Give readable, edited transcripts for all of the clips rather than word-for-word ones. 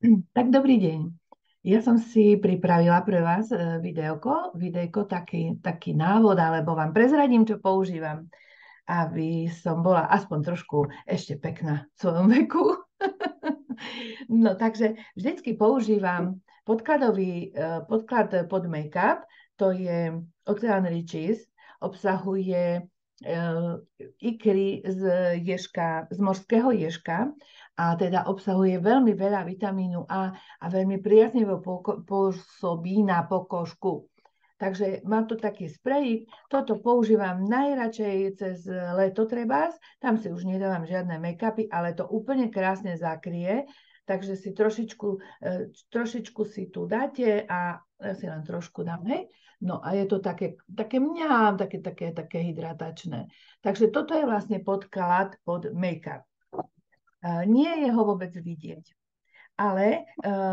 Tak dobrý deň. Ja som si pripravila pre vás videjko, taký návod, alebo vám prezradím, čo používam, aby som bola aspoň trošku ešte pekná v svojom veku. No, takže vždycky používam podklad pod make-up, to je Ocean Riches, obsahuje ikry z morského ježka a teda obsahuje veľmi veľa vitamínu A a veľmi priaznivo pôsobí na pokožku. Takže mám tu taký sprejik, toto používam najradšej cez leto trebárs, tam si už nedávam žiadne make-upy, ale to úplne krásne zakrie, takže si trošičku si tu dáte a ja si len trošku dám, hej. No a je to také mňam, také hydratačné. Takže toto je vlastne podklad pod make-up. Nie je ho vôbec vidieť. Ale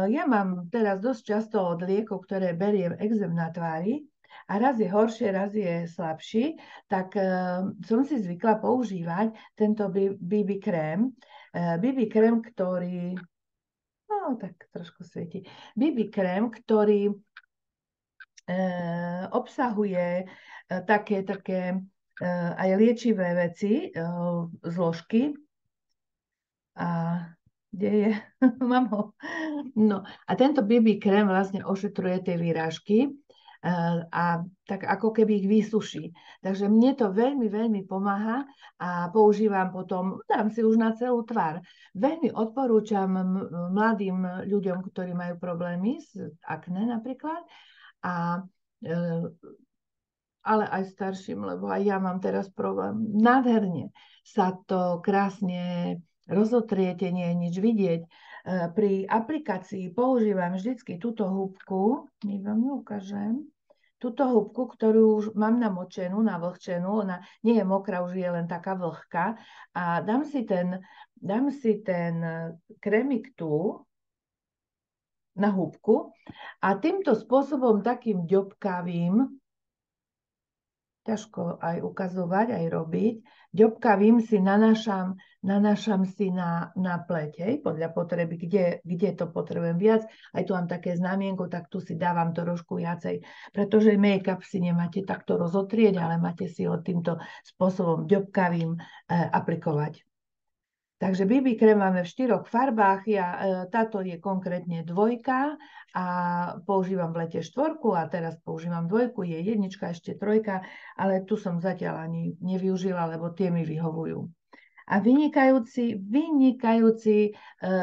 ja mám teraz dosť často od liekov, ktoré beriem exém na tvári a raz je horšie, raz je slabší, tak som si zvykla používať tento BB krém. BB krém, ktorý, no tak trošku svieti, BB krém, ktorý obsahuje také aj liečivé veci, zložky. A kde je? Mám ho. No a tento BB krém vlastne ošetruje tie výrážky a tak ako keby ich vysuší. Takže mne to veľmi, veľmi pomáha a používam potom, dám si už na celú tvár. Veľmi odporúčam mladým ľuďom, ktorí majú problémy s akné napríklad, ale aj starším, lebo aj ja mám teraz problém. Nádherne sa to krásne rozotriete, nie je nič vidieť. Pri aplikácii používam vždycky túto húbku, my vám ju ukážem, túto húbku, ktorú už mám namočenú, navlhčenú, ona nie je mokrá, už je len taká vlhká a dám si ten krémik tu na húbku a týmto spôsobom takým ďobkavým, ťažko aj ukazovať, aj robiť. Ďobkavým si nanášam si na pleť, hej, podľa potreby, kde to potrebujem viac. Aj tu mám také znamienko, tak tu si dávam trošku viacej, pretože make-up si nemáte takto rozotrieť, ale máte si ho týmto spôsobom ďobkavým aplikovať. Takže BB krém máme v 4 farbách, táto je konkrétne 2 a používam v lete 4 a teraz používam 2, je 1, ešte 3, ale tu som zatiaľ ani nevyužila, lebo tie mi vyhovujú. A vynikajúci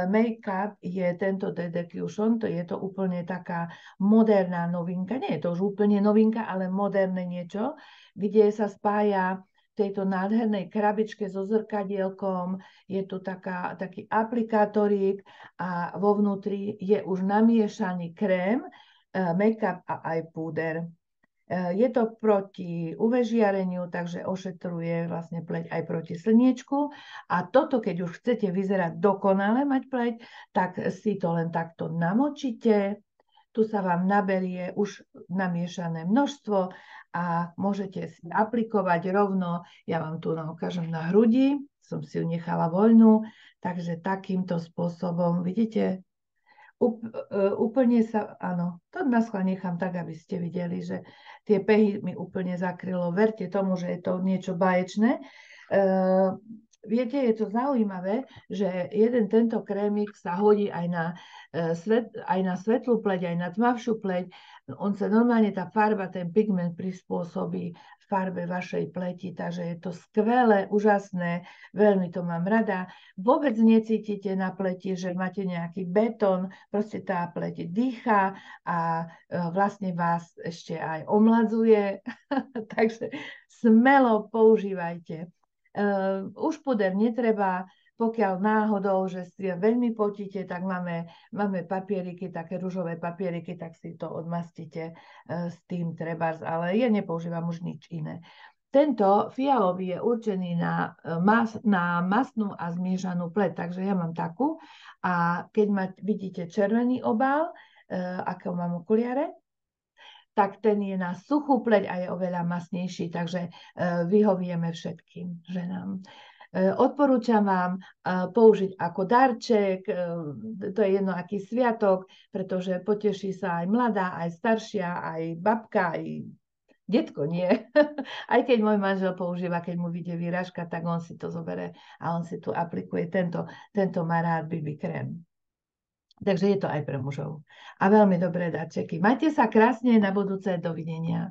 make-up je tento DD Cushion, je to úplne taká moderná novinka, nie je to už úplne novinka, ale moderné niečo, kde sa spája tejto nádhernej krabičke so zrkadielkom, je tu taký aplikátorík a vo vnútri je už namiešaný krém, make-up a aj púder. Je to proti UV žiareniu, takže ošetruje vlastne pleť aj proti slniečku. A toto, keď už chcete vyzerať dokonale mať pleť, tak si to len takto namočíte. Tu sa vám naberie už namiešané množstvo a môžete si aplikovať rovno. Ja vám tu ukážem na hrudi, som si ju nechala voľnú, takže takýmto spôsobom, vidíte, úplne sa, áno, to naschvál nechám tak, aby ste videli, že tie pehy mi úplne zakrylo. Verte tomu, že je to niečo báječné. Viete, je to zaujímavé, že jeden tento krémik sa hodí aj na svetlú pleť, aj na tmavšiu pleť. On sa normálne, tá farba, ten pigment prispôsobí farbe vašej pleti, takže je to skvelé, úžasné, veľmi to mám rada. Vôbec necítite na pleti, že máte nejaký betón, proste tá pleť dýcha a vlastne vás ešte aj omladzuje, takže smelo používajte. Už puder netreba, pokiaľ náhodou, že si veľmi potíte, tak máme papieriky, také ružové papieriky, tak si to odmastíte s tým trebárs, ale ja nepoužívam už nič iné. Tento fialový je určený na masnú a zmiešanú pleť, takže ja mám takú a keď vidíte červený obal, ako mám okuliare, tak ten je na suchú pleť a je oveľa masnejší, takže vyhovieme všetkým ženám. Odporúčam vám použiť ako darček, to je jedno aký sviatok, pretože poteší sa aj mladá, aj staršia, aj babka, aj detko nie. Aj keď môj manžel používa, keď mu vyjde výražka, tak on si to zobere a on si tu aplikuje tento má rád BB krém. Takže je to aj pre mužov. A veľmi dobré darčeky. Majte sa krásne, na budúce, dovidenia.